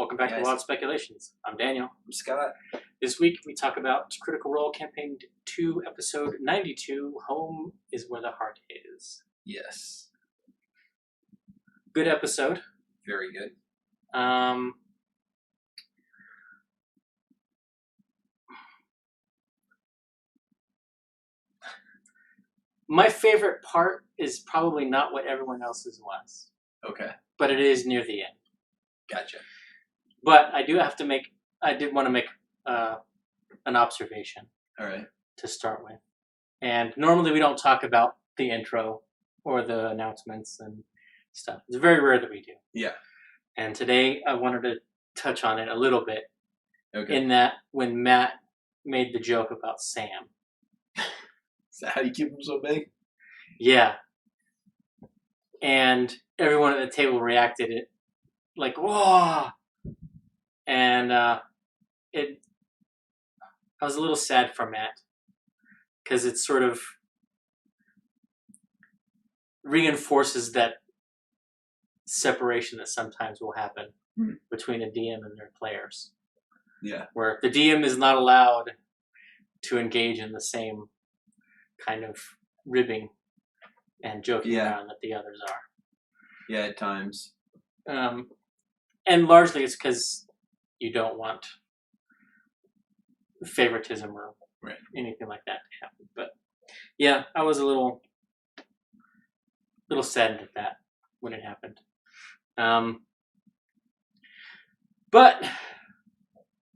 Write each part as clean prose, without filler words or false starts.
Welcome back to Wild Speculations. I'm Daniel. I'm Scott. This week we talk about Critical Role Campaign 2, Episode 92, Home is Where the Heart Is. Yes. Good episode. Very good. My favorite part is probably not what everyone else's was. Okay. But it is near the end. Gotcha. But I did want to make an observation. All right. To start with. And normally we don't talk about the intro or the announcements and stuff. It's very rare that we do. Yeah. And today I wanted to touch on it a little bit. Okay. In that when Matt made the joke about Sam. Is that how you keep him so big? Yeah. And everyone at the table reacted it like, whoa! And I was a little sad for Matt because it sort of reinforces that separation that sometimes will happen between a DM and their players. Yeah. Where the DM is not allowed to engage in the same kind of ribbing and joking around that the others are. Yeah, at times. And largely it's because you don't want favoritism or anything like that to happen. But yeah, I was a little saddened at that when it happened. But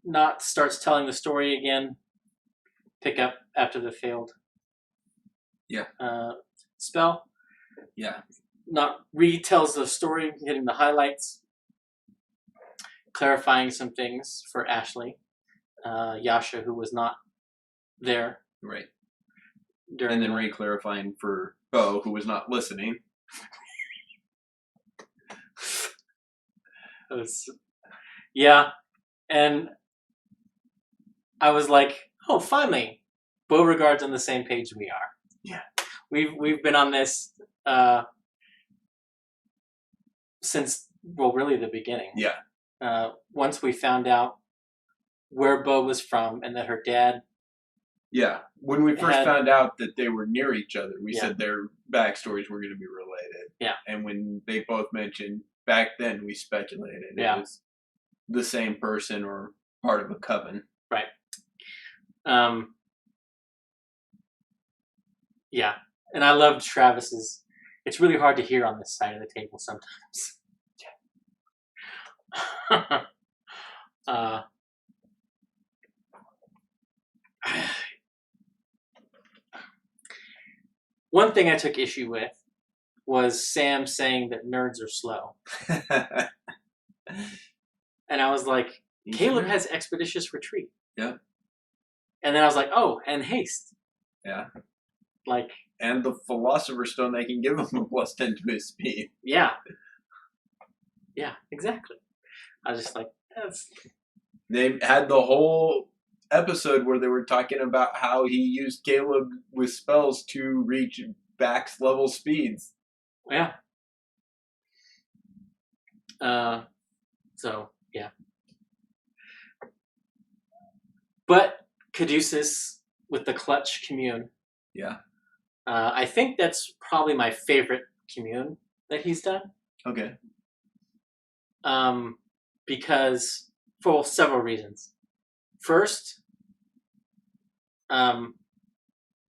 Not starts telling the story again. Pick up after the failed spell. Yeah. Not retells the story, hitting the highlights, clarifying some things for Ashley, Yasha, who was not there. Right. And then re-clarifying for Bo, who was not listening. And I was like, oh, finally, Beauregard's on the same page we are. Yeah. We've been on this since, well, really the beginning. Yeah. Once we found out where Bo was from and that her dad... Yeah. When we first found out that they were near each other, we said their backstories were going to be related. Yeah. And when they both mentioned, back then we speculated it was the same person or part of a coven. Right. Yeah. And I loved Travis's... It's really hard to hear on this side of the table sometimes. One thing I took issue with was Sam saying that nerds are slow. And I was like, Caleb has expeditious retreat. Yeah. And then I was like, oh, and haste. Yeah. Like... And the Philosopher's Stone, they can give him a +10 to his speed. Yeah. Yeah, exactly. I was just like, that's... They had the whole episode where they were talking about how he used Caleb with spells to reach max level speeds. Yeah. So, yeah. But Caduceus with the clutch commune. Yeah. I think that's probably my favorite commune that he's done. Okay. Because for several reasons. First, the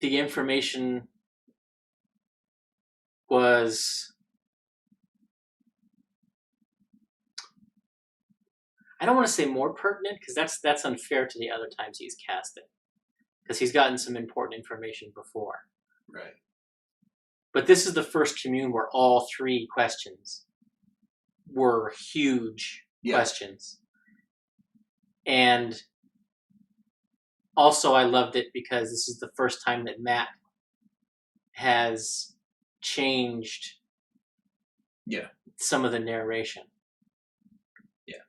information was... I don't want to say more pertinent, because that's unfair to the other times he's cast it. Because he's gotten some important information before. Right. But this is the first commune where all three questions were huge questions. And also I loved it because this is the first time that Matt has changed some of the narration. Yeah.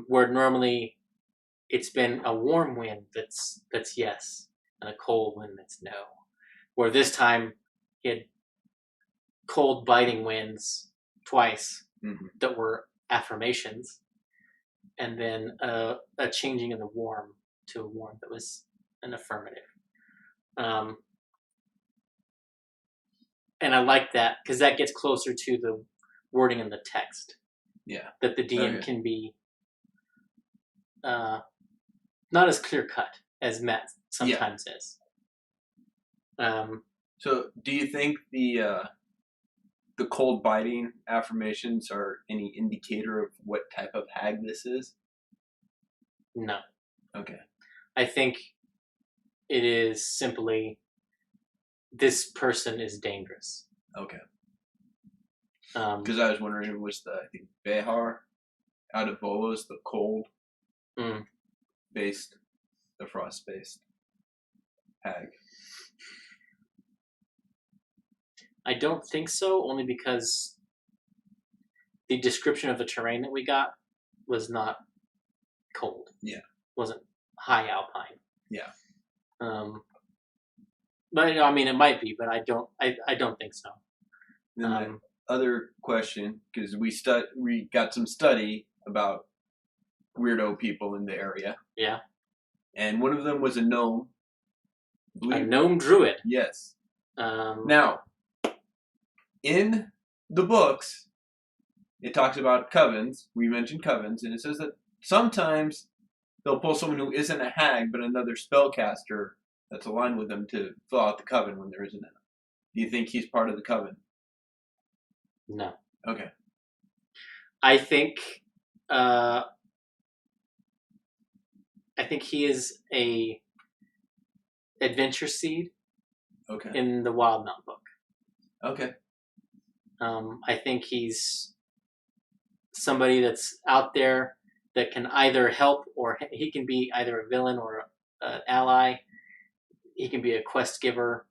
Where normally it's been a warm wind that's yes, and a cold wind that's no. Where this time he had cold biting winds twice that were affirmations, and then a changing of the warm to a warm that was an affirmative. And I like that because that gets closer to the wording in the text. Yeah. That the DM can be not as clear cut as Matt sometimes is. So, do you think the cold biting affirmations are any indicator of what type of hag this is? No. Okay. I think it is simply this person is dangerous. Okay. Um, Because I was wondering, it was I think Behar out of Bolos, the cold based, the frost based hag. I don't think so, only because the description of the terrain that we got was not cold. Yeah. Wasn't high alpine. Yeah. But I mean, it might be, but I don't think so. Then the other question, because we got some study about weirdo people in the area. Yeah. And one of them was a gnome. A gnome druid. Yes. Now, in the books, it talks about covens. We mentioned covens, and it says that sometimes they'll pull someone who isn't a hag, but another spellcaster that's aligned with them to fill out the coven when there isn't enough. Do you think he's part of the coven? No. Okay. I think he is a adventure seed. Okay. In the Wildemount book. Okay. I think he's somebody that's out there that can either help, or he can be either a villain or an ally. He can be a quest giver.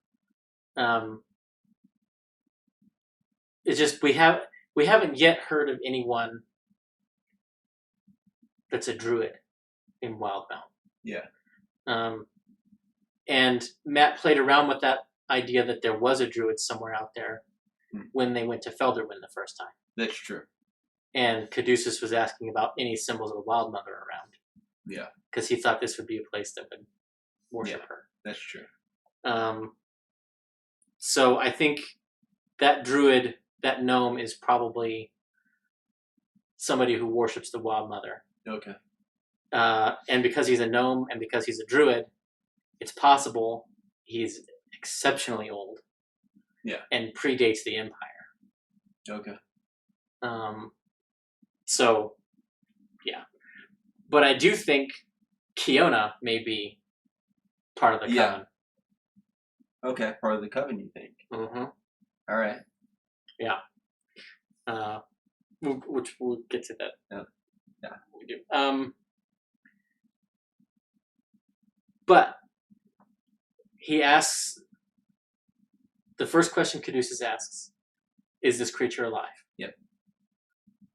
It's just we haven't yet heard of anyone that's a druid in Wildemount. Yeah. And Matt played around with that idea that there was a druid somewhere out there when they went to Felderwind the first time. That's true. And Caduceus was asking about any symbols of the Wild Mother around. Yeah. Because he thought this would be a place that would worship her. That's true. So I think that druid, that gnome, is probably somebody who worships the Wild Mother. Okay. And because he's a gnome and because he's a druid, it's possible he's exceptionally old. Yeah. And predates the Empire. Okay. So, yeah. But I do think Kiona may be part of the coven. Okay, part of the coven, you think? Mm-hmm. All right. Yeah. Which we'll get to that. Yeah. We do. But he asks, the first question Caduceus asks, is this creature alive? Yep.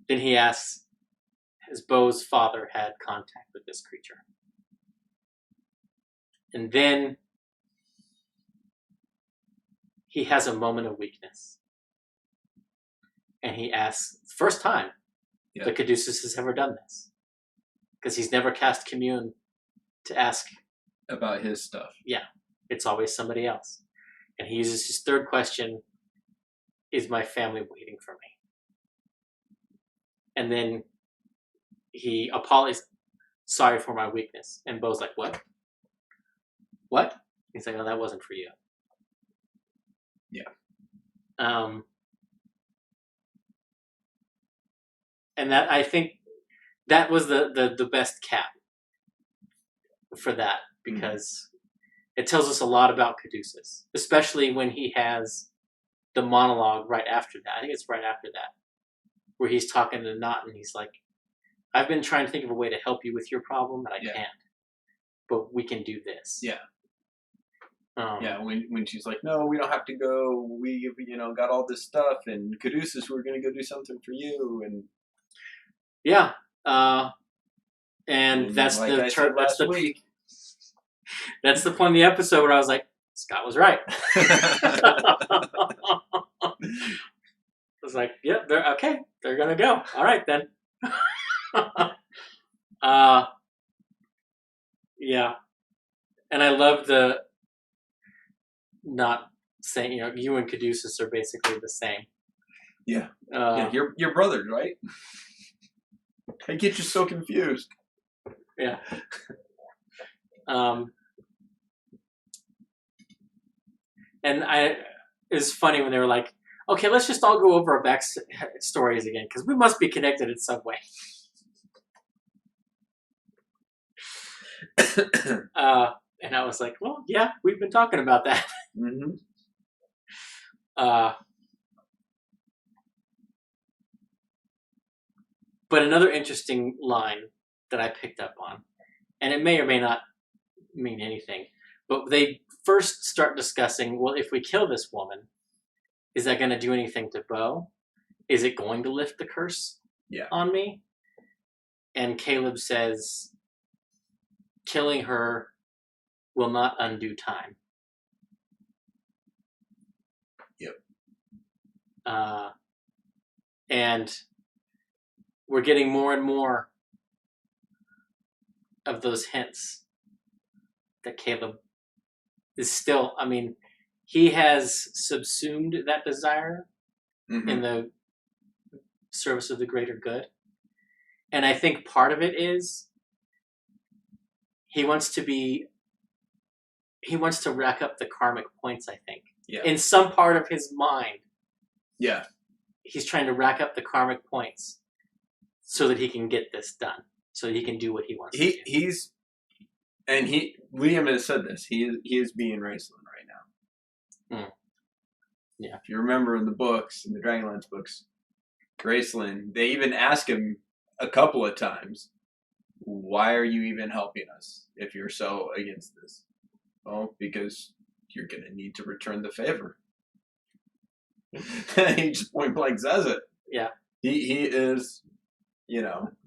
Then he asks, has Bo's father had contact with this creature? And then he has a moment of weakness. And he asks, first time that Caduceus has ever done this. Because he's never cast Commune to ask about his stuff. Yeah. It's always somebody else. And he uses his third question, is my family waiting for me? And then he apologizes, sorry for my weakness. And Bo's like, what? What? He's like, no, that wasn't for you. Yeah. And that, I think that was the best cap for that, because it tells us a lot about Caduceus, especially when he has the monologue right after that. I think it's right after that, where he's talking to Nott and he's like, I've been trying to think of a way to help you with your problem, and I can't. But we can do this. Yeah. When she's like, no, we don't have to go. We, got all this stuff, and Caduceus, we're going to go do something for you. And yeah. And that's like the I said last week. That's the point of the episode where I was like, Scott was right. I was like, yep, they're going to go. All right, then. Yeah. And I love the not saying, you and Caduceus are basically the same. Yeah. You're brothers, right? I get you so confused. Yeah. And it's funny when they were like, okay, let's just all go over our back stories again, because we must be connected in some way. And I was like, well, yeah, we've been talking about that. Mm-hmm. But another interesting line that I picked up on, and it may or may not mean anything, but they first start discussing, well, if we kill this woman, is that going to do anything to Bo? Is it going to lift the curse on me? And Caleb says, killing her will not undo time. Yep. And we're getting more and more of those hints that Caleb is still, I mean, he has subsumed that desire in the service of the greater good. And I think part of it is he wants to rack up the karmic points, I think. Yeah. In some part of his mind. Yeah. He's trying to rack up the karmic points so that he can get this done. So that he can do what he wants to do. Liam has said this. He is being Raceland right now. Yeah. If you remember in the books, in the Dragonlance books, Raceland, they even ask him a couple of times, why are you even helping us if you're so against this? Well, because you're going to need to return the favor. He just point blank says it. Yeah. He is,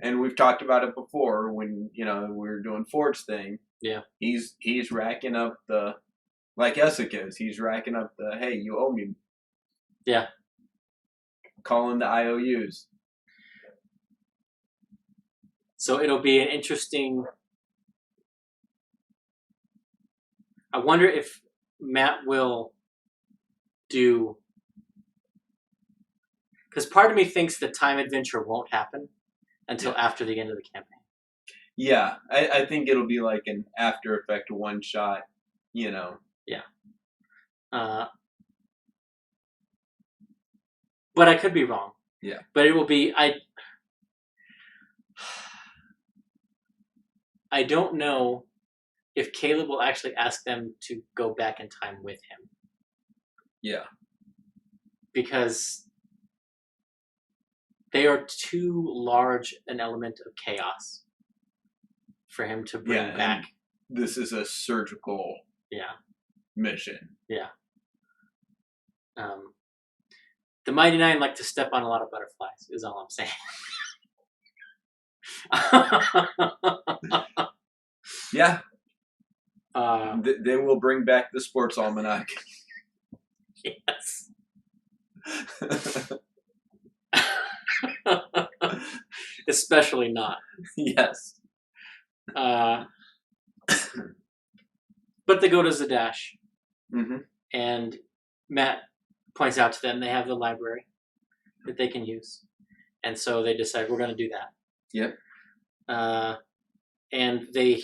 and we've talked about it before when, we were doing Forge thing. Yeah. He's racking up like Essek is, he's racking up hey, you owe me. Yeah. Calling the IOUs. So it'll be an interesting. I wonder if Matt will do. Because part of me thinks the time adventure won't happen until after the end of the campaign. Yeah, I think it'll be like an After Effect one shot, Yeah. But I could be wrong. Yeah. But it will be. I don't know if Caleb will actually ask them to go back in time with him. Yeah. Because they are too large an element of chaos for him to bring back. This is a surgical mission. Yeah. The Mighty Nine like to step on a lot of butterflies, is all I'm saying. Yeah. They will bring back the sports almanac. Yes. Especially not. Yes. But they go to Zadash. Mm-hmm. And Matt points out to them they have the library that they can use. And so they decide we're going to do that. Yep. And they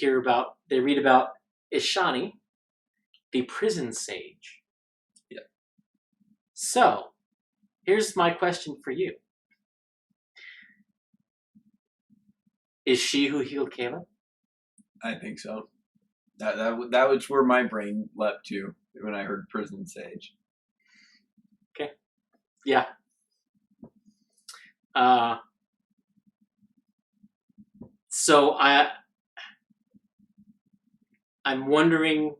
read about Ishani, the prison sage. Yep. So, here's my question for you. Is she who healed Caleb? I think so. That was where my brain leapt to when I heard prison sage. Okay. Yeah. So I'm wondering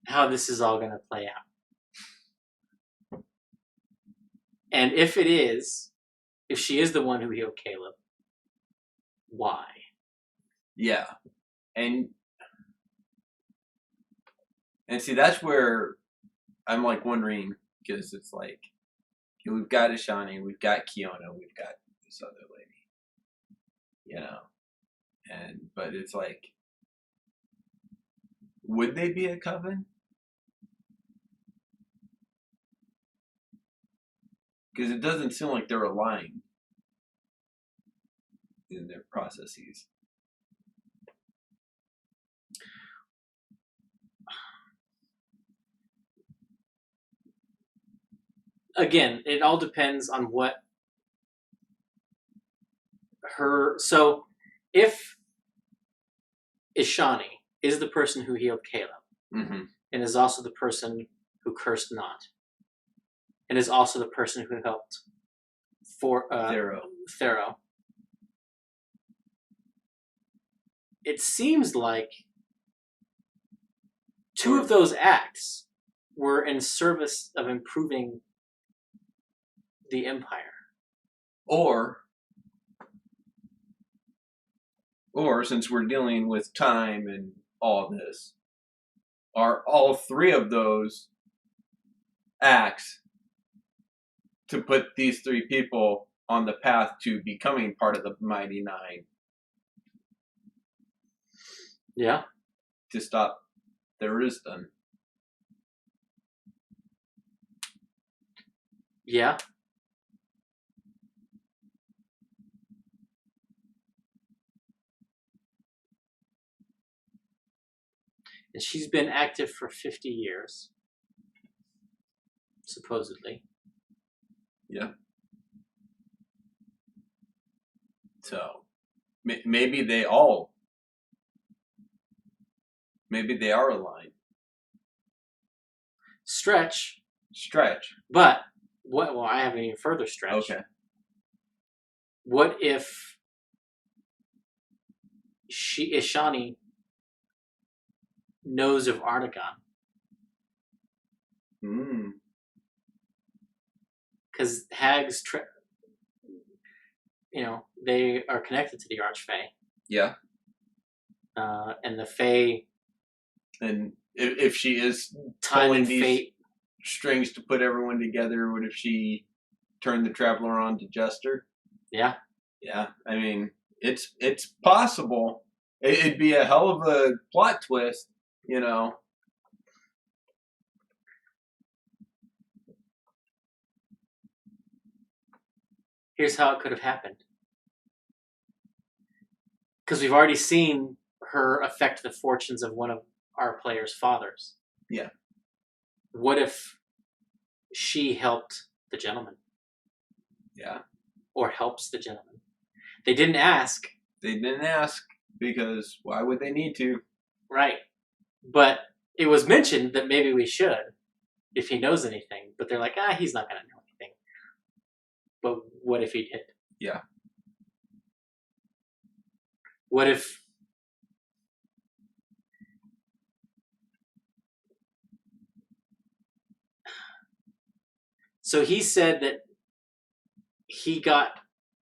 how this is all going to play out. And if she is the one who healed Caleb, why? Yeah. And see, that's where I'm like wondering, because it's like, we've got Ishani, we've got Kiona, we've got this other lady, But it's like, would they be a coven? Because it doesn't seem like they're aligned in their processes. Again, it all depends on what her. So, if Ishani is the person who healed Caleb, and is also the person who cursed Not, and is also the person who helped Thero. It seems like two of those acts were in service of improving the Empire. Or since we're dealing with time and all this, are all three of those acts to put these three people on the path to becoming part of the Mighty Nine? Yeah. To stop the Rizdan. Yeah. And she's been active for 50 years. Supposedly. Yeah. So, maybe they are aligned. Stretch. But what? Well, I have an even further stretch. Okay. What if Ishani knows of Artagon? Because hags, they are connected to the Archfey. Yeah. And the Fey. And if she is pulling these strings to put everyone together, what if she turned the Traveler on to Jester? Yeah. Yeah. I mean, it's possible. It'd be a hell of a plot twist, you know. Here's how it could have happened. Because we've already seen her affect the fortunes of one of our players' fathers. Yeah. What if she helped the gentleman? Yeah. Or helps the gentleman? They didn't ask. Because why would they need to? Right. But it was mentioned that maybe we should, if he knows anything. But they're like, he's not going to know anything. But what if he did? Yeah. What if... So he said that he got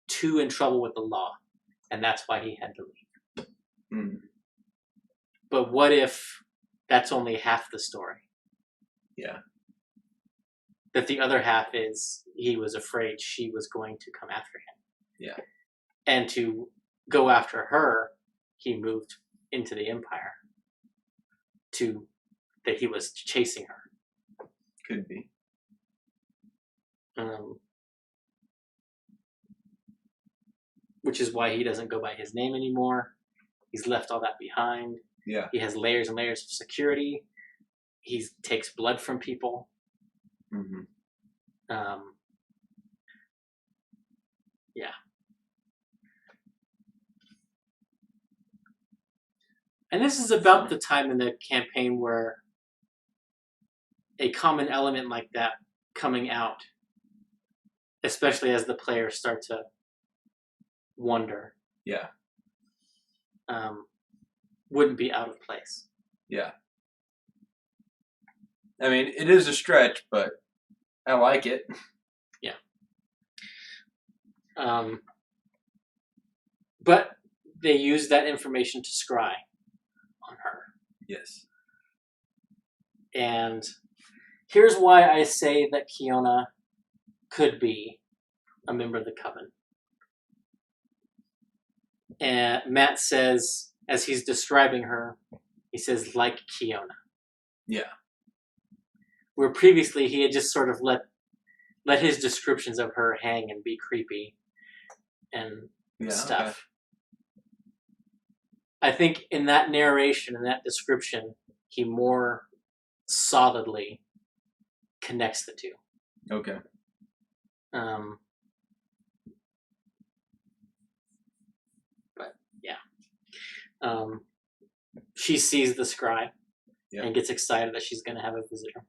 too in trouble with the law, and that's why he had to leave. But what if that's only half the story? Yeah. That the other half is he was afraid she was going to come after him. Yeah. And to go after her, he moved into the Empire. That he was chasing her. Could be. Which is why he doesn't go by his name anymore. He's left all that behind. Yeah. He has layers and layers of security. He takes blood from people. Yeah. And this is about the time in the campaign where a common element like that coming out, especially as the players start to wonder, wouldn't be out of place. Yeah. I mean, it is a stretch, but I like it. Yeah. But they use that information to scry on her. Yes. And here's why I say that Kiona could be a member of the Coven. And Matt says, as he's describing her, he says, like Kiona. Yeah. Where previously he had just sort of let his descriptions of her hang and be creepy and stuff. Okay. I think in that narration, in that description, he more solidly connects the two. Okay. But yeah. She sees the scribe and gets excited that she's going to have a visitor.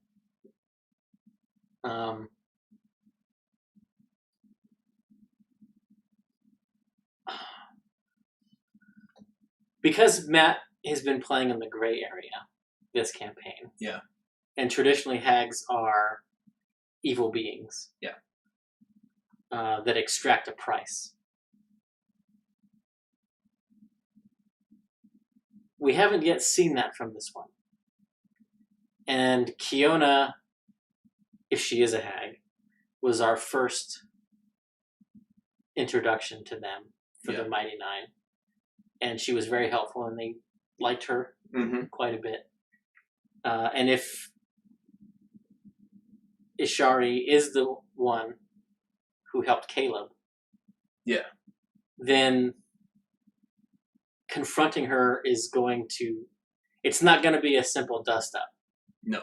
Because Matt has been playing in the gray area this campaign. Yeah. And traditionally hags are evil beings. Yeah. That extract a price. We haven't yet seen that from this one. And Kiona, if she is a hag, was our first introduction to them for the Mighty Nine. And she was very helpful, and they liked her quite a bit. And if Ishari is the one who helped Caleb, then confronting her is going to... It's not going to be a simple dust-up. No.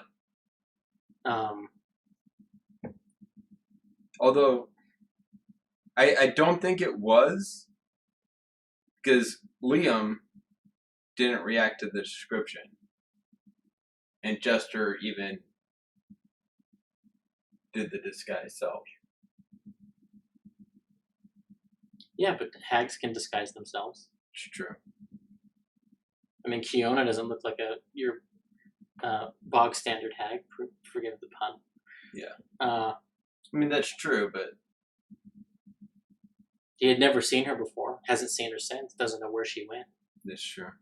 Although, I don't think it was, because Liam didn't react to the description. And Jester even did the disguise self. Yeah, but hags can disguise themselves. It's true. I mean, Kiona doesn't look like your bog standard hag. Forgive the pun. Yeah. I mean, that's true, but he had never seen her before. Hasn't seen her since. Doesn't know where she went. That's true.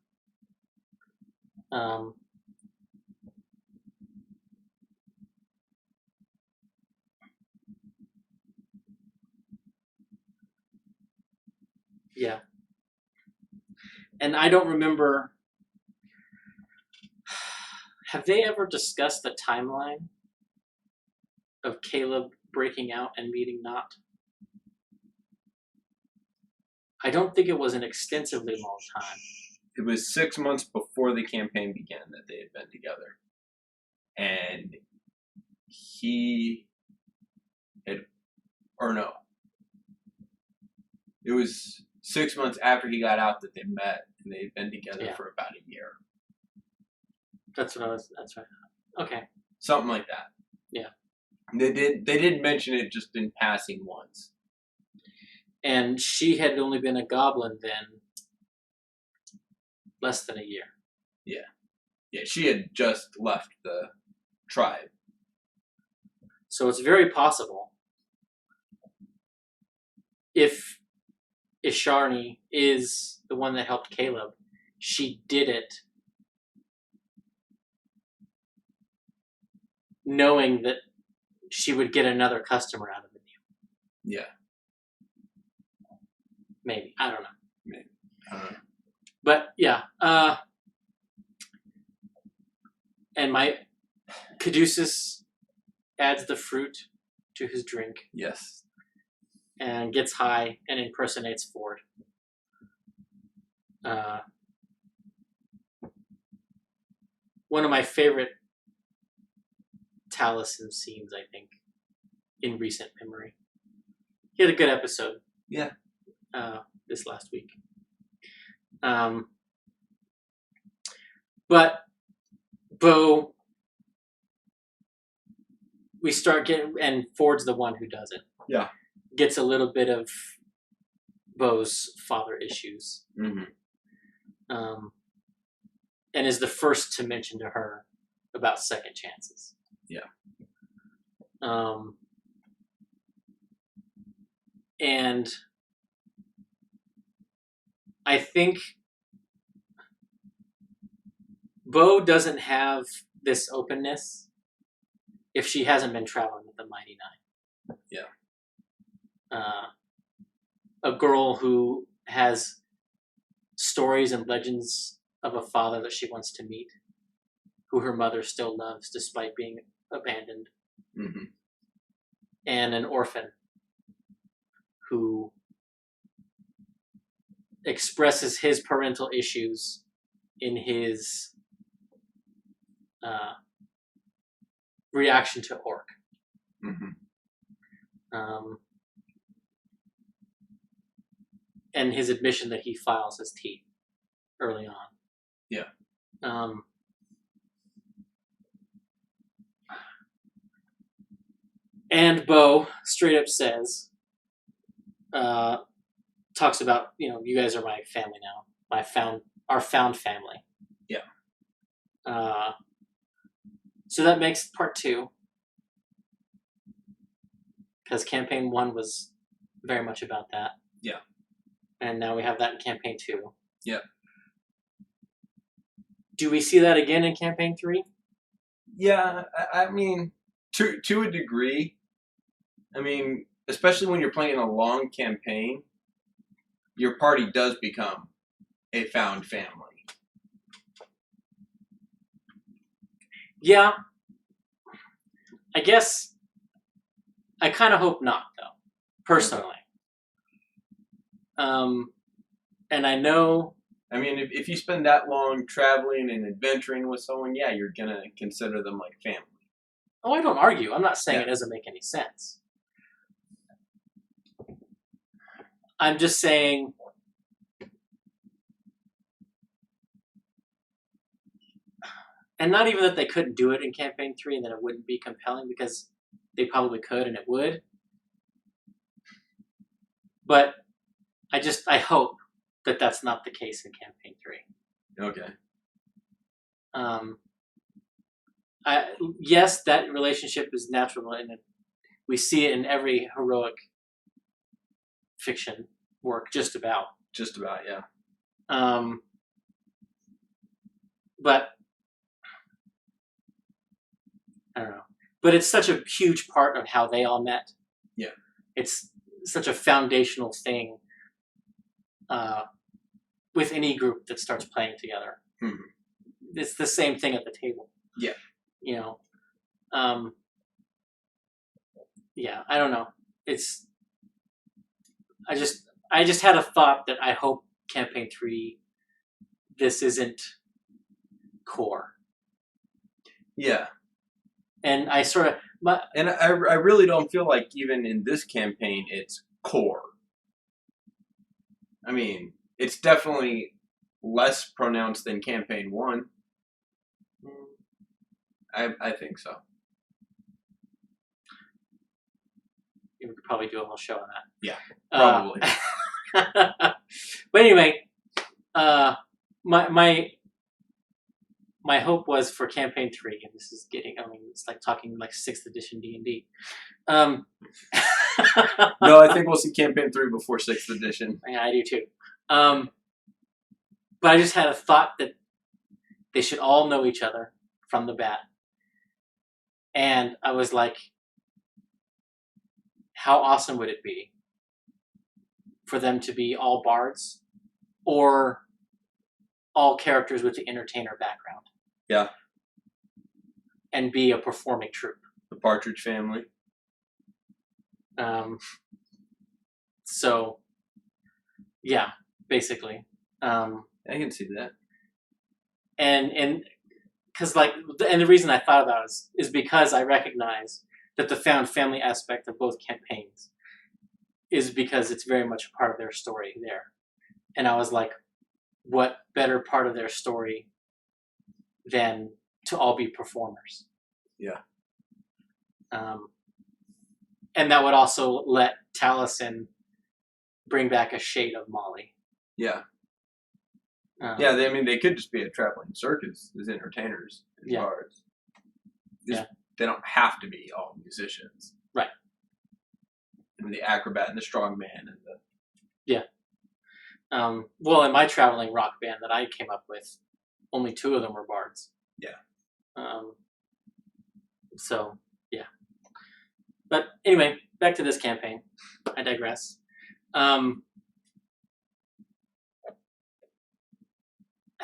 Yeah. And I don't remember... Have they ever discussed the timeline of Caleb breaking out and meeting Nott? I don't think it was an extensively long time. It was 6 months before the campaign began that they had been together. And he had... Or no. It was 6 months after he got out that they met, and they had been together for about a year. That's right. Okay. Something like that. Yeah. They did mention it just in passing once. And she had only been a goblin then less than a year. Yeah. Yeah, she had just left the tribe. So it's very possible, if Isharni is the one that helped Caleb, she did it knowing that she would get another customer out of the deal. Yeah. Maybe. I don't know. Maybe. I don't know. But, yeah. And my Caduceus adds the fruit to his drink. Yes. And gets high and impersonates Ford. One of my favorite Taliesin scenes, I think, in recent memory. He had a good episode. Yeah. This last week. But Bo, we start getting, and Ford's the one who does it. Yeah. Gets a little bit of Bo's father issues. And is the first to mention to her about second chances. Yeah. And I think Bo doesn't have this openness if she hasn't been traveling with the Mighty Nine. Yeah. A girl who has stories and legends of a father that she wants to meet, who her mother still loves despite being abandoned, and an orphan who expresses his parental issues in his reaction to Orc. And his admission that he files his teeth early on. Yeah. And Bo straight up says, talks about, you guys are my family now. Our found family. Yeah. So that makes part 2. Because campaign 1 was very much about that. Yeah. And now we have that in campaign 2. Yeah. Do we see that again in campaign 3? Yeah, I mean, to a degree. I mean, especially when you're playing a long campaign, your party does become a found family. Yeah. I guess I kind of hope not, though, personally. And I know... I mean, if you spend that long traveling and adventuring with someone, yeah, you're going to consider them like family. Oh, I don't argue. I'm not saying it doesn't make any sense. I'm just saying... And not even that they couldn't do it in campaign 3 and that it wouldn't be compelling, because they probably could and it would. But I hope that that's not the case in campaign 3. Okay. Yes, that relationship is natural, and we see it in every heroic fiction work, just about. Just about, yeah. But I don't know. But it's such a huge part of how they all met. Yeah. It's such a foundational thing with any group that starts playing together. It's the same thing at the table. Yeah. Yeah, I don't know. I just had a thought that I hope campaign 3, this isn't core. Yeah. And I sort of... And I really don't feel like even in this campaign it's core. I mean, it's definitely less pronounced than campaign 1. I think so. We could probably do a whole show on that. Yeah, probably. But anyway, my hope was for campaign 3, and this is it's like talking like 6th edition D&D. No, I think we'll see campaign 3 before 6th edition. Yeah, I do too. But I just had a thought that they should all know each other from the bat. And I was like, how awesome would it be for them to be all bards or all characters with the entertainer background? Yeah. And be a performing troupe. The Partridge Family. So, yeah, basically. I can see that. And because the reason I thought about it is because I recognize that the found family aspect of both campaigns is because it's very much a part of their story there. And I was like, what better part of their story than to all be performers? Yeah. And that would also let Taliesin bring back a shade of Molly. Yeah. Yeah, they could just be a traveling circus as entertainers and bards. They don't have to be all musicians. Right. And the acrobat and the strongman and the... Yeah. Well, in my traveling rock band that I came up with, only 2 of them were bards. Yeah. So, yeah. But anyway, back to this campaign. I digress.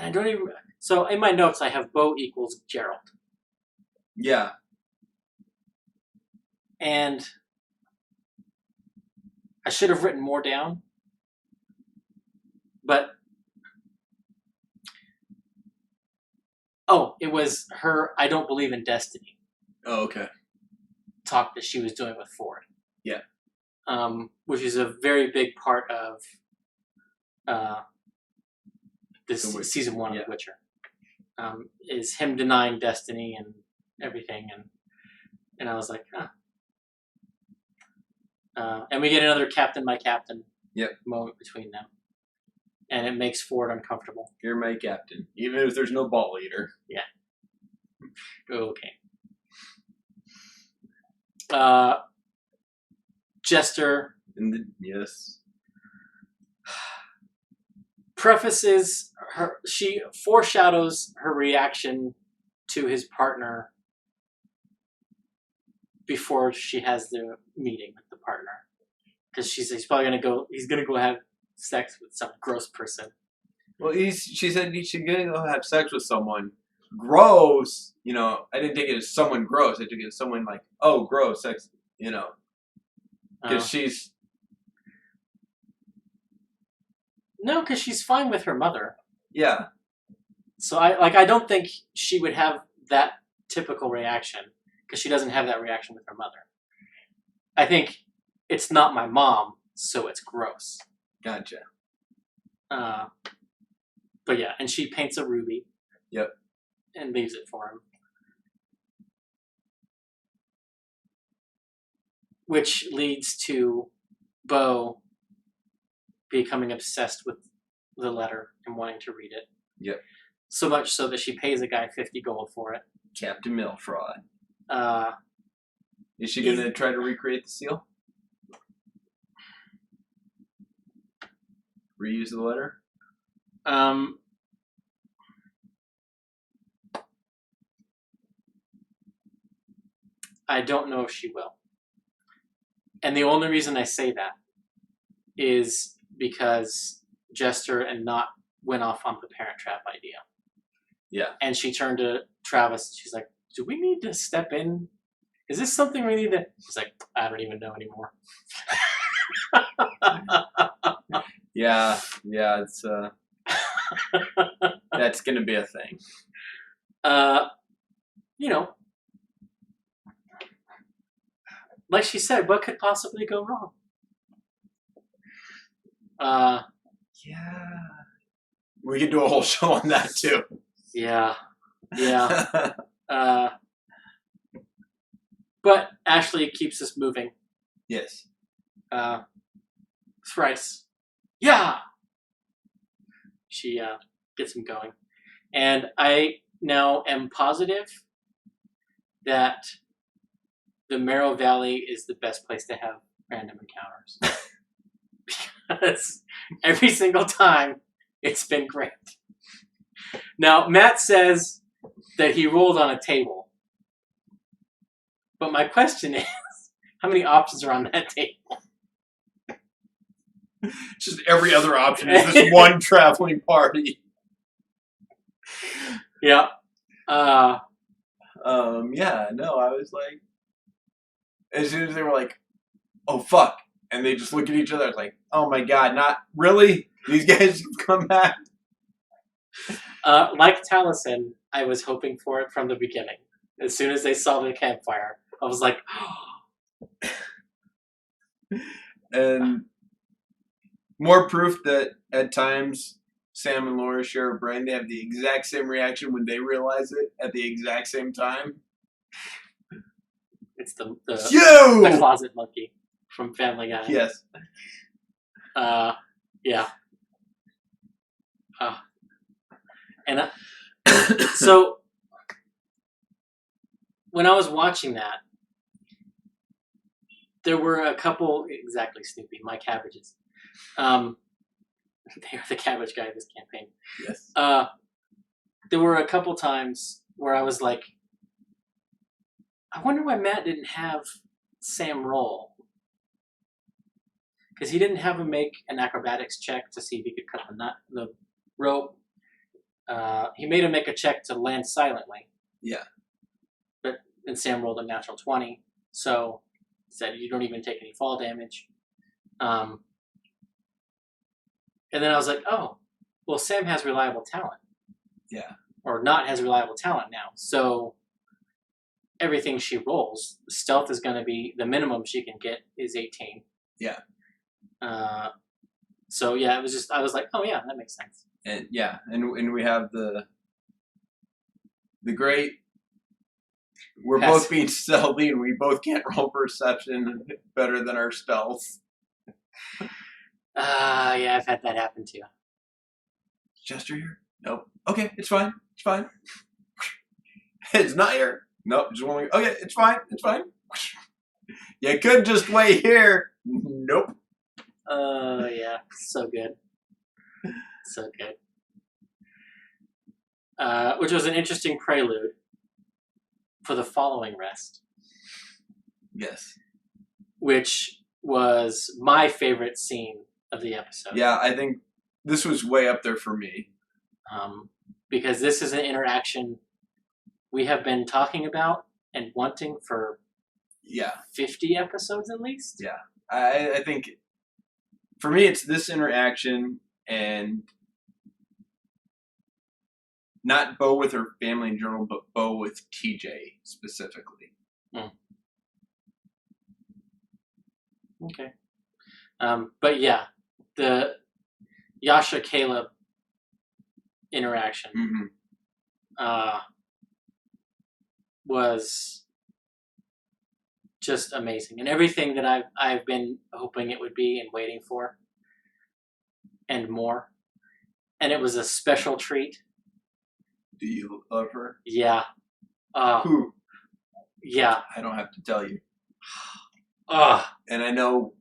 And I don't even... So in my notes, I have Bo equals Gerald. Yeah. And I should have written more down. But... Oh, it was her I don't believe in destiny. Oh, okay. Talk that she was doing with Ford. Yeah. Which is a very big part of this season 1 of Witcher. Is him denying destiny and everything, and I was like, and we get another captain my captain moment between them, and it makes Ford uncomfortable. You're my captain, even if there's no ball leader. Yeah. Okay. Jester. Yes. Prefaces her. She foreshadows her reaction to his partner before she has the meeting with the partner, because he's probably gonna go. He's gonna go have sex with some gross person. Well, she said she's gonna go have sex with someone gross. You know, I didn't take it as someone gross. I took it as someone like, oh, gross sex. You know, because she's. No, because she's fine with her mother. Yeah. So I don't think she would have that typical reaction, because she doesn't have that reaction with her mother. I think it's not my mom, so it's gross. Gotcha. But yeah, and she paints a ruby. Yep. And leaves it for him. Which leads to Bo becoming obsessed with the letter and wanting to read it. Yep. So much so that she pays a guy 50 gold for it. Captain Milfraud. Is she going to try to recreate the seal? Reuse the letter? I don't know if she will. And the only reason I say that is because Jester and Not went off on the Parent Trap idea. Yeah. And she turned to Travis and she's like, do we need to step in? Is this something we need to... He's like, I don't even know anymore. Yeah, it's that's gonna be a thing. You know, like she said, what could possibly go wrong? Yeah. We could do a whole show on that too. Yeah. But Ashley keeps us moving. Yes. Thrice. Yeah! She gets him going. And I now am positive that the Marrow Valley is the best place to have random encounters. Because every single time, it's been great. Now, Matt says that he rolled on a table. But my question is, how many options are on that table? Just every other option is this one traveling party. Yeah. Yeah, no, I was like, as soon as they were like, oh, fuck. And they just look at each other, I was like, oh my god, not really? These guys have come back? Like Taliesin, I was hoping for it from the beginning. As soon as they saw the campfire, I was like, And more proof that at times Sam and Laura share a brain. They have the exact same reaction when they realize it at the exact same time. It's the closet monkey from Family Guy. Yes. Yeah. And so when I was watching that, there were a couple, exactly, Snoopy, my cabbages. They are the cabbage guy of this campaign. Yes. There were a couple times where I was like, I wonder why Matt didn't have Sam roll. Because he didn't have him make an acrobatics check to see if he could cut the rope. he made him make a check to land silently. Yeah. And Sam rolled a natural 20, so he said you don't even take any fall damage. And then I was like, oh, well, Sam has reliable talent. Yeah. Or not has reliable talent now. So everything she rolls, stealth is going to be the minimum she can get is 18. Yeah. So yeah, it was just I was like, oh yeah, that makes sense. And yeah, and we have the great. We're both being stealthy, and we both can't roll perception better than our spells. Yeah, I've had that happen too. Jester here? Nope. Okay, it's fine. It's fine. It's not here. Nope. Just one. Okay, it's fine. It's fine. You could just wait here. Nope. Yeah, so good. So good. Which was an interesting prelude for the following rest. Yes. Which was my favorite scene of the episode. Yeah, I think this was way up there for me. Because this is an interaction we have been talking about and wanting for 50 episodes at least. Yeah. I think for me it's this interaction and not Bo with her family in general, but Bo with TJ specifically. Okay. But yeah, the Yasha Caleb interaction was just amazing, and everything that I've been hoping it would be and waiting for, and more. And it was a special treat. Do you love her? Yeah. Who? Yeah. I don't have to tell you. And I know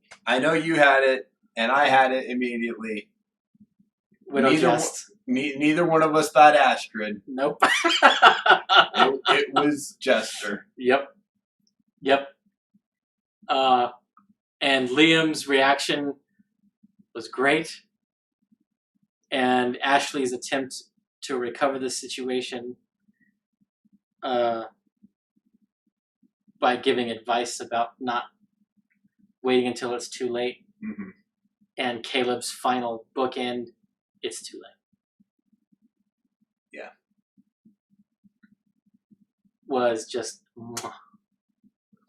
you had it, and I had it immediately. Neither one of us thought Astrid. Nope. it was Jester. Yep. And Liam's reaction was great. And Ashley's attempt to recover the situation by giving advice about not waiting until it's too late. And Caleb's final bookend, it's too late. Yeah. Was just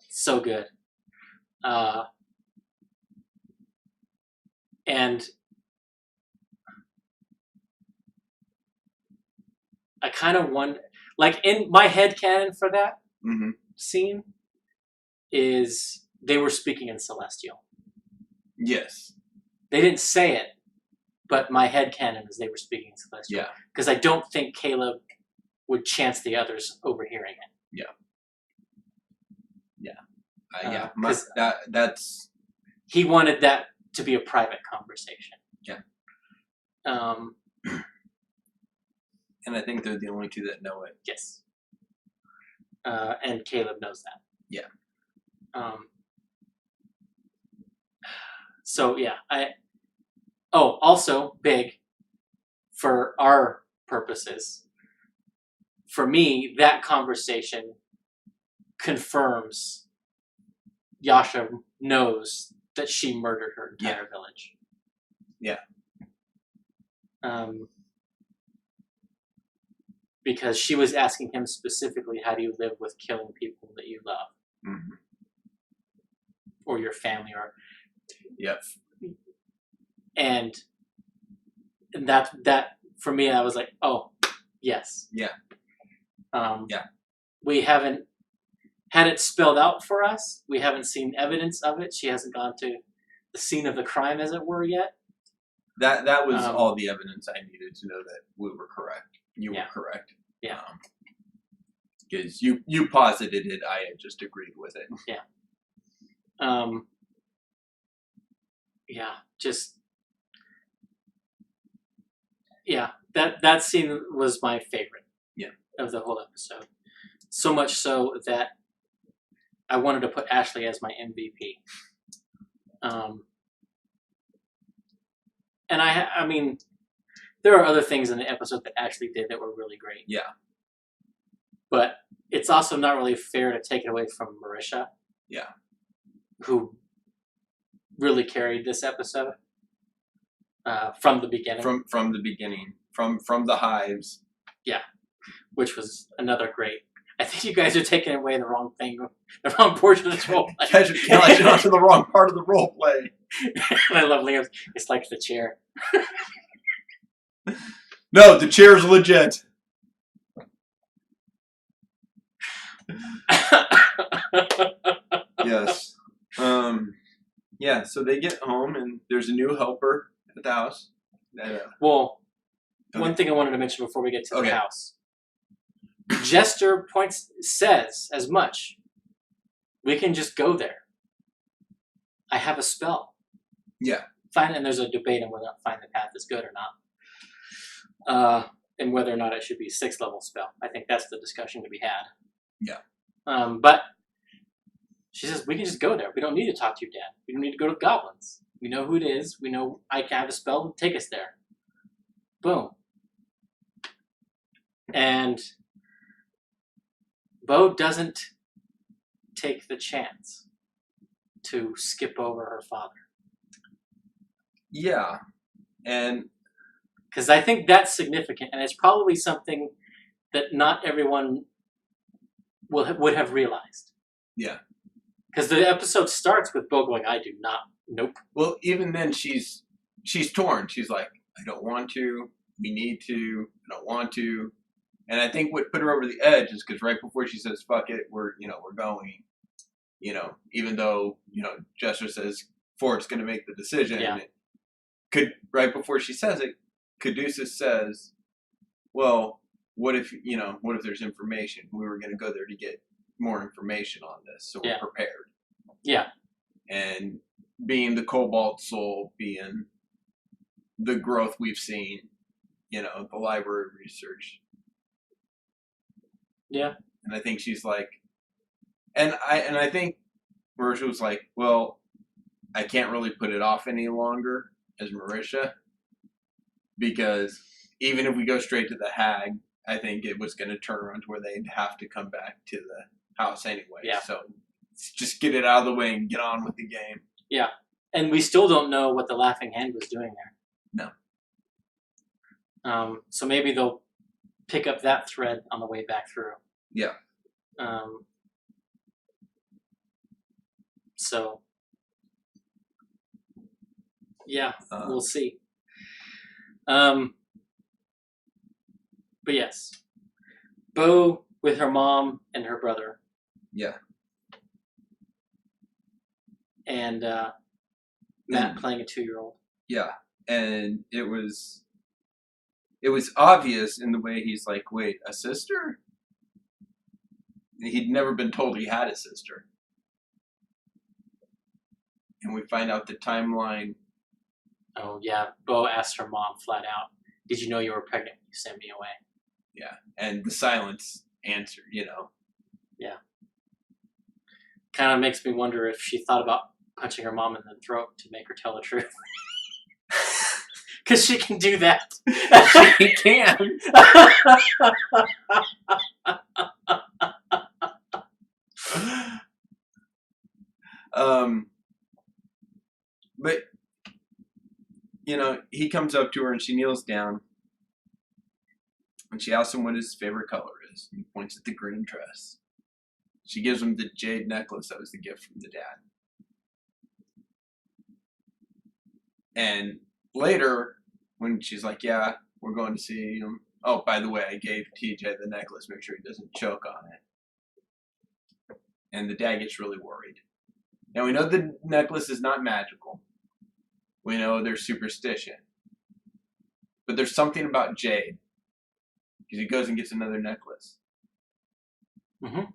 so good. And I kind of wonder, like in my headcanon for that scene is they were speaking in Celestial. Yes. They didn't say it, but my headcanon is they were speaking in Celestial. Yeah. Because I don't think Caleb would chance the others overhearing it. That's he wanted that to be a private conversation. Yeah. And I think they're the only two that know it. Yes. And Caleb knows that. Yeah. So yeah, also big for our purposes. For me, that conversation confirms Yasha knows that she murdered her entire village. Yeah. Because she was asking him specifically, how do you live with killing people that you love? Or your family, or... Yep. And that for me, I was like, oh, yes. Yeah. We haven't had it spelled out for us. We haven't seen evidence of it. She hasn't gone to the scene of the crime, as it were, yet. That was all the evidence I needed to know that we were correct. You were correct. Yeah. Because you posited it, I had just agreed with it. Yeah. That scene was my favorite. Of the whole episode. So much so that I wanted to put Ashley as my MVP. And I mean, there are other things in the episode that Ashley did that were really great. Yeah. But it's also not really fair to take it away from Marisha. Yeah. Who really carried this episode from the beginning. From the beginning. From the hives. Yeah. Which was another great. I think you guys are taking away the wrong thing, the wrong portion of this role play. You guys are catching on to the wrong part of the role play. And I love Liam's. It's like the chair. No, the chair's legit. Yes. Yeah, so they get home and there's a new helper at the house. Well, one thing I wanted to mention before we get to the house. Jester says as much. We can just go there. I have a spell. Yeah. And there's a debate on whether Find the Path is good or not. And whether or not it should be a 6th level spell. I think that's the discussion to be had. Yeah. But she says, we can just go there. We don't need to talk to your dad. We don't need to go to the goblins. We know who it is. We know I can have a spell to take us there. Boom. And Bo doesn't take the chance to skip over her father. Yeah. And because I think that's significant, and it's probably something that not everyone would have realized. Yeah. Because the episode starts with Bo going, I do not, nope. Well, even then she's torn. She's like, I don't want to, we need to, I don't want to. And I think what put her over the edge is because right before she says, fuck it, we're going, even though, Jester says Fort's going to make the decision. Yeah. Right before she says it, Caduceus says, well, what if there's information? We were going to go there to get more information on this, so we're prepared. Yeah. And being the Cobalt Soul, being the growth we've seen, the library research. Yeah. And I think she's like, and I think Marisha was like, well, I can't really put it off any longer as Marisha, because even if we go straight to the hag, I think it was going to turn around to where they'd have to come back to the house anyway. Yeah. So just get it out of the way and get on with the game. Yeah. And we still don't know what the Laughing Hand was doing there. No. So maybe they'll pick up that thread on the way back through. Yeah. So, yeah, we'll see. But yes, Bo with her mom and her brother. Yeah. And Matt playing a 2-year-old. Yeah, and it was obvious in the way he's like, wait, a sister? He'd never been told he had a sister. And we find out the timeline. Oh, yeah. Bo asked her mom flat out, did you know you were pregnant when you sent me away? Yeah. And the silence answer, Yeah. Kind of makes me wonder if she thought about punching her mom in the throat to make her tell the truth. Because she can do that. She can. But, he comes up to her and she kneels down. And she asks him what his favorite color is. He points at the green dress. She gives him the jade necklace that was the gift from the dad. And later, when she's like, yeah, we're going to see him. Oh, by the way, I gave TJ the necklace. Make sure he doesn't choke on it. And the dad gets really worried. Now, we know the necklace is not magical. We know there's superstition. But there's something about jade. Because he goes and gets another necklace. Mm-hmm.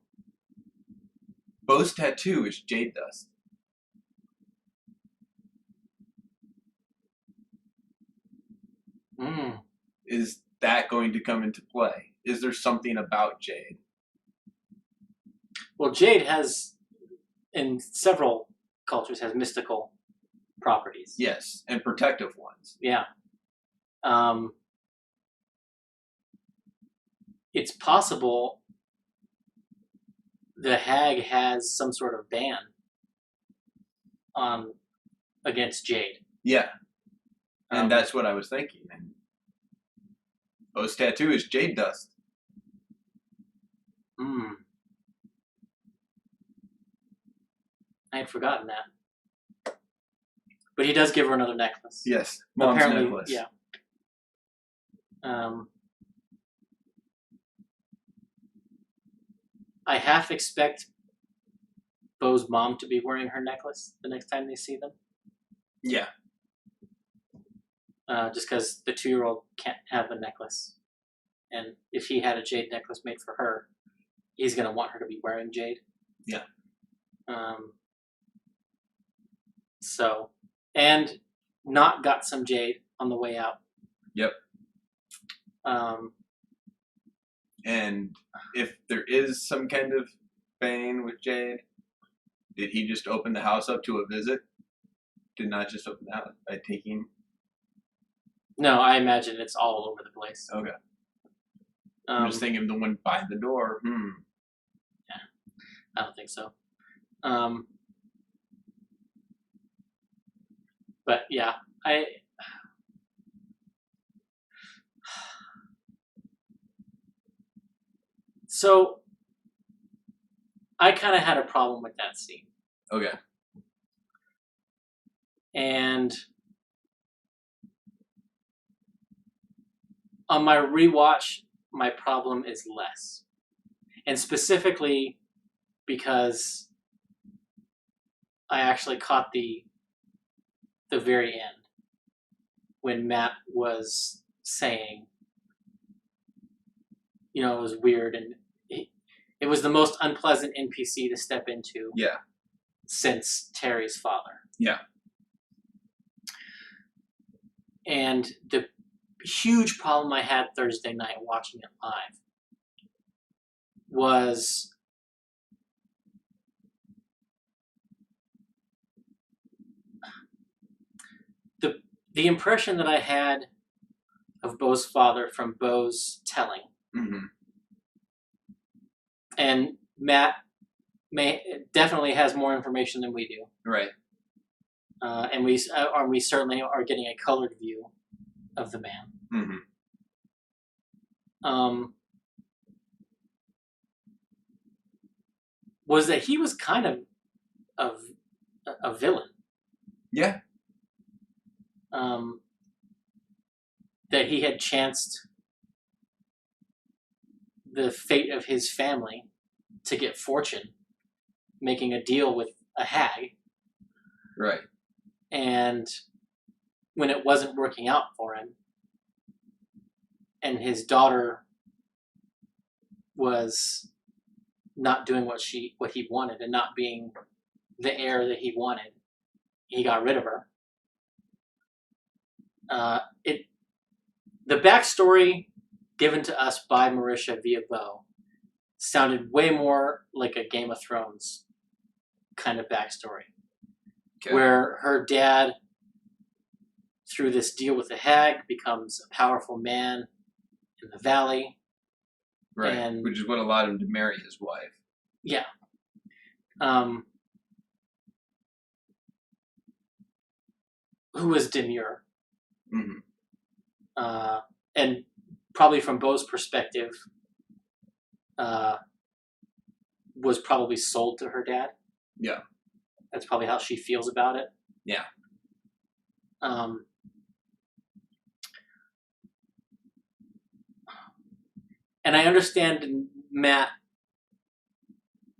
Bo's tattoo is jade dust. Mm. Is that going to come into play? Is there something about jade? Well, jade has, in several cultures, has mystical properties. Yes, and protective ones. Yeah. it's possible the hag has some sort of ban against Jade. Yeah. And that's what I was thinking. And Bo's tattoo is jade dust. I had forgotten that. But he does give her another necklace. Yes, mom's apparently, necklace. Yeah. I half expect Bo's mom to be wearing her necklace the next time they see them. Yeah. Just because the 2-year-old can't have a necklace. And if he had a jade necklace made for her, he's going to want her to be wearing jade. Yeah. So, and not got some jade on the way out. Yep. And if there is some kind of bane with Jade, did he just open the house up to a visit? Did not just open the house by taking... No, I imagine it's all over the place. Okay. I'm just thinking of the one by the door. Yeah, I don't think so. But yeah, So I kind of had a problem with that scene. Okay. And on my rewatch, my problem is less. And specifically because I actually caught the very end when Matt was saying, it was weird, and it was the most unpleasant NPC to step into. Yeah. Since Terry's father. Yeah. And the huge problem I had Thursday night watching it live was the impression that I had of Bo's father from Bo's telling. Mm-hmm. And Matt definitely has more information than we do. Right. And we certainly are getting a colored view of the man. Mm-hmm. Was that he was kind of a villain. Yeah. That he had chanced the fate of his family to get fortune, making a deal with a hag. Right. And when it wasn't working out for him, and his daughter was not doing what he wanted and not being the heir that he wanted, he got rid of her. The backstory given to us by Marisha via Bo sounded way more like a Game of Thrones kind of backstory. Okay. Where her dad, through this deal with the hag, becomes a powerful man in the valley. Right, and, which is what allowed him to marry his wife. Yeah. Who was demure. Mm-hmm. And probably from Bo's perspective, was probably sold to her dad. Yeah. That's probably how she feels about it. Yeah. And I understand Matt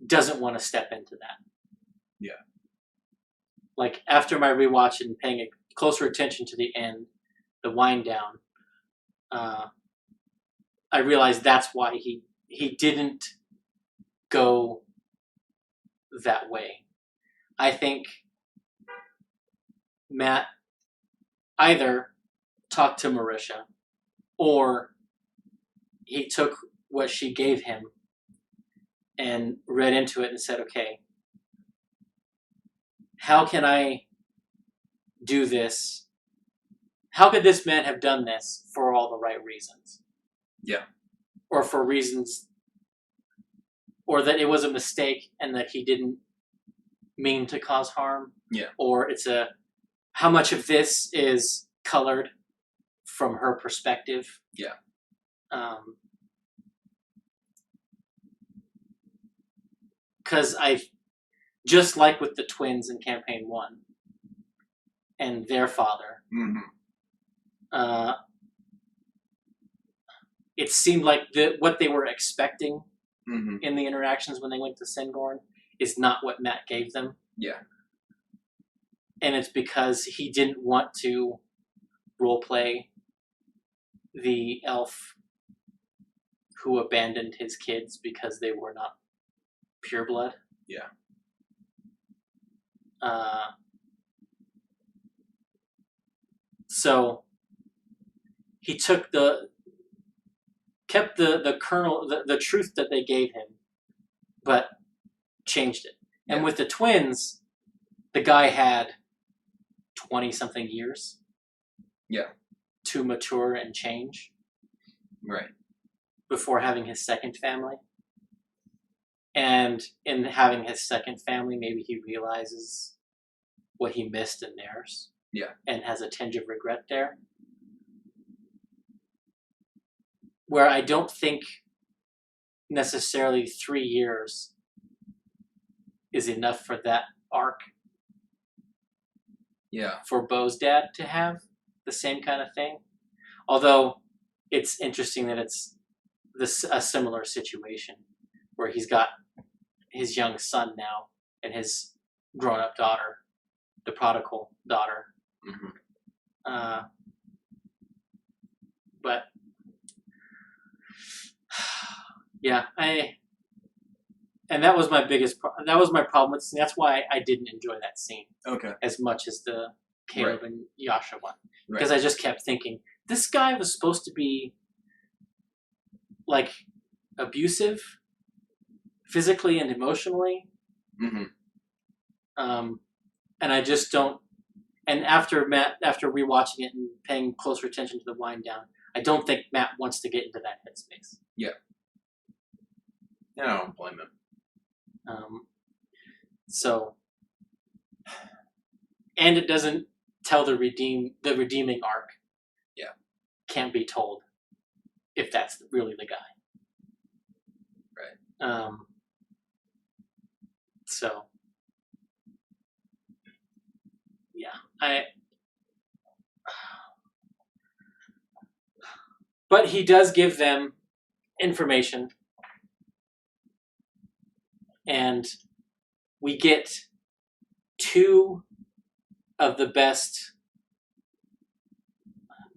doesn't want to step into that. Yeah. Like, after my rewatch and paying a closer attention to the end, the wind down, I realized that's why he didn't go that way. I think Matt either talked to Marisha or he took what she gave him and read into it and said, okay, how can I do this? How could this man have done this for all the right reasons? Yeah. or for reasons, or that it was a mistake and that he didn't mean to cause harm. Yeah. Or it's how much of this is colored from her perspective. Yeah. Because just like with the twins in Campaign 1 and their father, it seemed like what they were expecting in the interactions when they went to Sengorn is not what Matt gave them. Yeah. And it's because he didn't want to roleplay the elf who abandoned his kids because they were not pureblood. Yeah. So he kept the kernel, the truth that they gave him, but changed it. And with the twins, the guy had 20-something years. Yeah. To mature and change. Right. Before having his second family. And in having his second family, maybe he realizes what he missed in theirs. Yeah. And has a tinge of regret there. Where I don't think necessarily 3 years is enough for that arc. Yeah. For Bo's dad to have the same kind of thing. Although it's interesting that it's a similar situation where he's got his young son now and his grown-up daughter, the prodigal daughter. But yeah, and that was my that was my problem with the scene. That's why I didn't enjoy that scene. Okay. As much as the Caleb and Yasha one. Right. Because I just kept thinking, this guy was supposed to be like abusive physically and emotionally. And I just don't, and after rewatching it and paying closer attention to the wind down, I don't think Matt wants to get into that headspace. Yeah. I don't blame him. So, and it doesn't tell the redeeming arc. Yeah. Can't be told if that's really the guy. Right. So, yeah, but he does give them information, and we get 2 of the best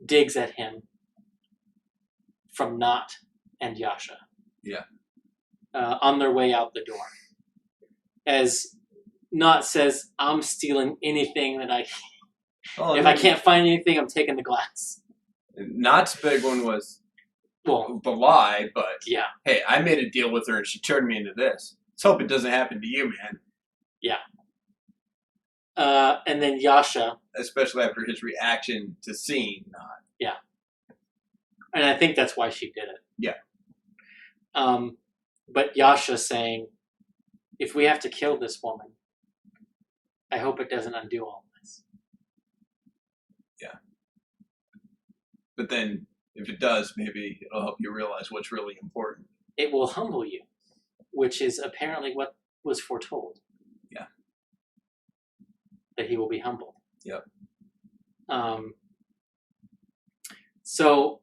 digs at him from Nott and Yasha. Yeah. On their way out the door. As Nott says, I'm stealing anything that if I can't find anything, I'm taking the glass. Nott's big one was the lie, but yeah. Hey, I made a deal with her and she turned me into this. Let's hope it doesn't happen to you, man. Yeah. And then Yasha. Especially after his reaction to seeing Nott. Yeah. And I think that's why she did it. Yeah. But Yasha saying, if we have to kill this woman, I hope it doesn't undo all this. Yeah. But then, if it does, maybe it'll help you realize what's really important. It will humble you, which is apparently what was foretold. Yeah. That he will be humbled. Yep. So,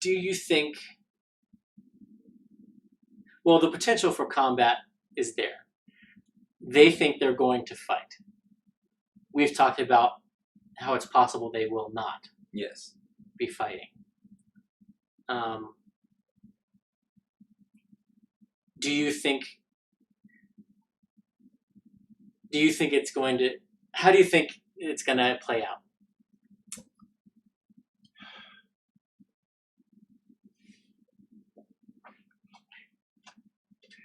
do you think, well, the potential for combat is there. They think they're going to fight. We've talked about how it's possible they will not be fighting. Do you think it's going to, how do you think it's going to play out?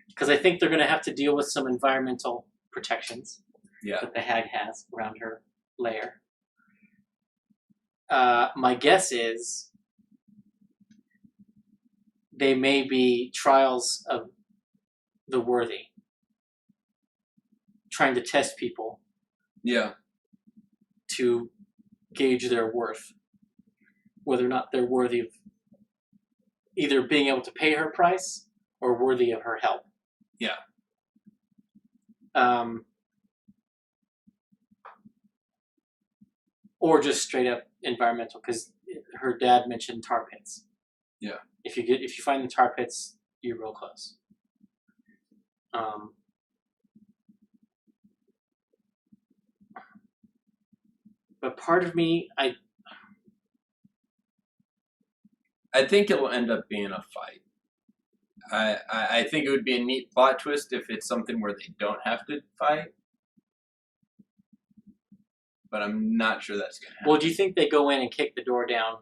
Because I think they're going to have to deal with some environmental protections. that the hag has around her lair. My guess is they may be trials of the worthy, trying to test people. Yeah. To gauge their worth, whether or not they're worthy of either being able to pay her price or worthy of her help. Yeah. Or just straight up environmental, because her dad mentioned tar pits. Yeah. If you find the tar pits, you're real close. But part of me, I think it'll end up being a fight. I think it would be a neat plot twist if it's something where they don't have to fight. But I'm not sure that's going to happen. Well, do you think they go in and kick the door down,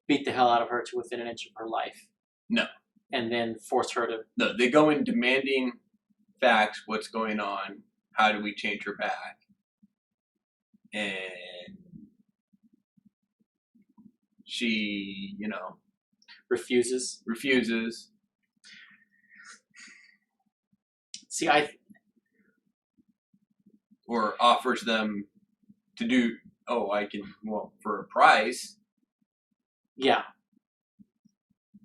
beat the hell out of her to within an inch of her life? No. And then force her to... No, they go in demanding facts, what's going on, how do we change her back? And she, refuses. See, or offers them to do, for a price. Yeah.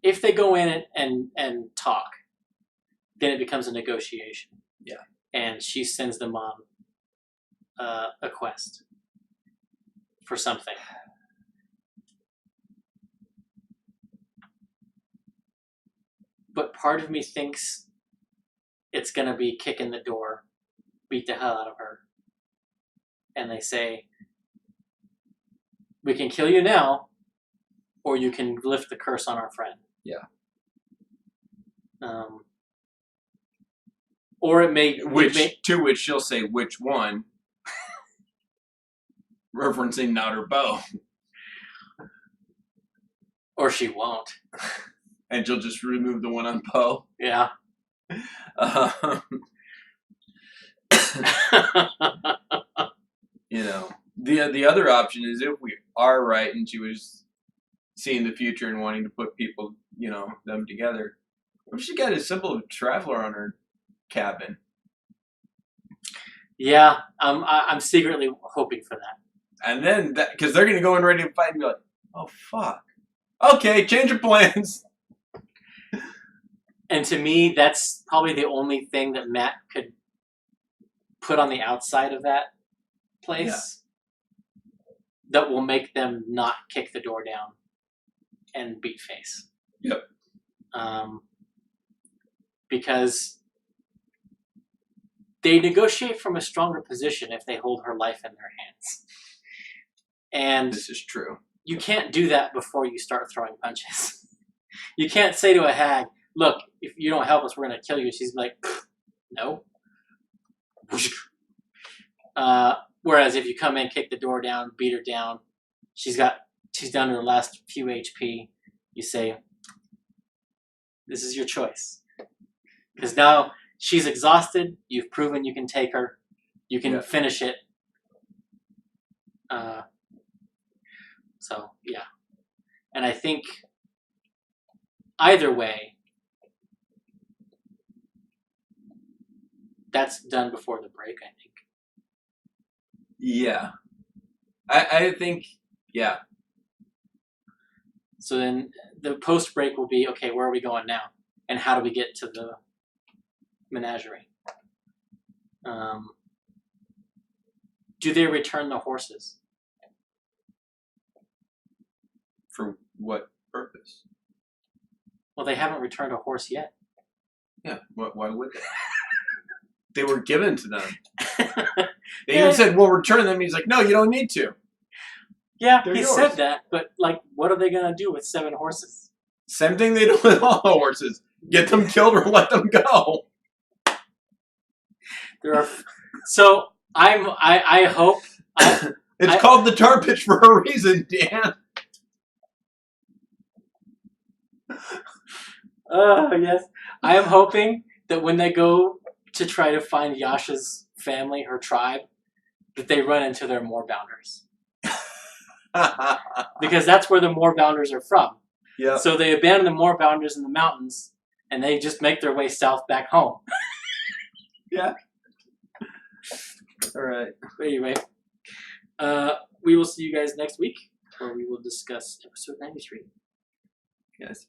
If they go in and talk, then it becomes a negotiation. Yeah. And she sends them on a quest for something. But part of me thinks it's going to be kick in the door, beat the hell out of her. And they say, we can kill you now, or you can lift the curse on our friend. Yeah. Or it may... To which she'll say, which one? Referencing Naughter Bow. Or she won't. And she'll just remove the one on Poe. Yeah. The other option is if we are right and she was seeing the future and wanting to put people, them together. What if she got a simple traveler on her cabin? Yeah, I'm secretly hoping for that. And then, because they're going to go in ready to fight and be like, oh, fuck. Okay, change of plans. And to me, that's probably the only thing that Matt could put on the outside of that place that will make them not kick the door down and beat face. Yep. Because they negotiate from a stronger position if they hold her life in their hands. And this is true. You can't do that before you start throwing punches. You can't say to a hag, look, if you don't help us, we're going to kill you. She's like, no. Whereas if you come in, kick the door down, beat her down, she's down to her last few HP, you say, this is your choice. Because now she's exhausted, you've proven you can take her, you can finish it. So, yeah. And I think either way, that's done before the break, I think. Yeah. I think, yeah. So then the post-break will be, okay, where are we going now? And how do we get to the menagerie? Do they return the horses? For what purpose? Well, they haven't returned a horse yet. Yeah, why would they? They were given to them. They even said, we'll return them. He's like, no, you don't need to. Yeah, he said that, but what are they going to do with 7 horses? Same thing they do with all the horses. Get them killed or let them go. So I hope. It's called the tar pitch for a reason, Dan. Oh, yes. I am hoping that when they go to try to find Yasha's family, her tribe, that they run into their moorbounders. Because that's where the moorbounders are from. Yeah. So they abandon the moorbounders in the mountains, and they just make their way south back home. Yeah. All right. Anyway, we will see you guys next week, where we will discuss episode 93. Yes.